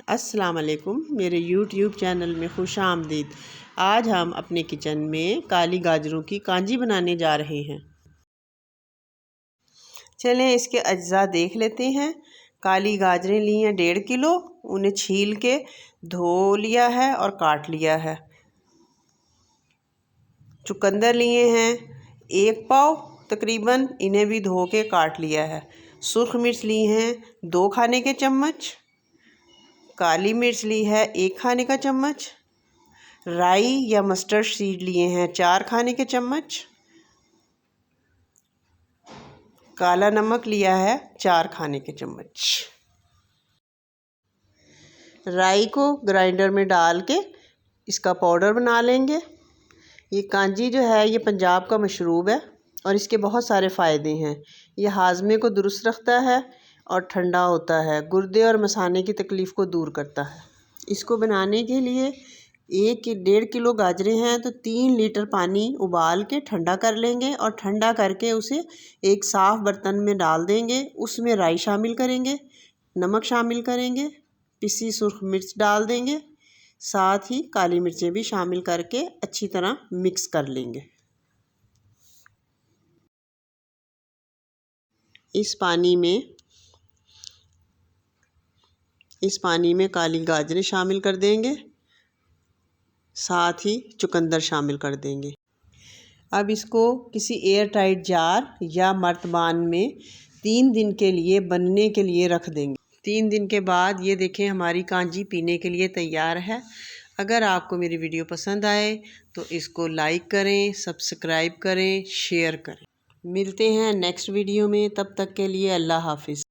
अस्सलाम वालेकुम, मेरे YouTube चैनल में खुश आमदीद। आज हम अपने किचन में काली गाजरों की कांजी बनाने जा रहे हैं। चलें इसके अज्जा देख लेते हैं। काली गाजरें ली हैं 1.5 किलो, उन्हें छील के धो लिया है और काट लिया है। चुकंदर लिए हैं 1 पाव तकरीबन, इन्हें भी धो के काट लिया है। सुर्ख मिर्च ली हैं 2 खाने के चम्मच। काली मिर्च ली है 1 खाने का चम्मच। राई या मस्टर्ड सीड लिए हैं 4 खाने के चम्मच। काला नमक लिया है 4 खाने के चम्मच। राई को ग्राइंडर में डाल के इसका पाउडर बना लेंगे। ये कांजी जो है ये पंजाब का मशरूब है और इसके बहुत सारे फ़ायदे हैं। ये हाजमे को दुरुस्त रखता है और ठंडा होता है। गुर्दे और मसाने की तकलीफ़ को दूर करता है। इसको बनाने के लिए 1.5 किलो गाजरें हैं तो 3 लीटर पानी उबाल के ठंडा कर लेंगे और ठंडा करके उसे एक साफ़ बर्तन में डाल देंगे। उसमें राई शामिल करेंगे, नमक शामिल करेंगे, पिसी सुर्ख मिर्च डाल देंगे, साथ ही काली मिर्चें भी शामिल करके अच्छी तरह मिक्स कर लेंगे। इस पानी में काली गाजरें शामिल कर देंगे, साथ ही चुकंदर शामिल कर देंगे। अब इसको किसी एयर टाइट जार या मर्तबान में 3 दिन के लिए बनने के लिए रख देंगे। 3 दिन के बाद ये देखें हमारी कांजी पीने के लिए तैयार है। अगर आपको मेरी वीडियो पसंद आए तो इसको लाइक करें, सब्सक्राइब करें, शेयर करें। मिलते हैं नेक्स्ट वीडियो में, तब तक के लिए अल्लाह हाफिज़।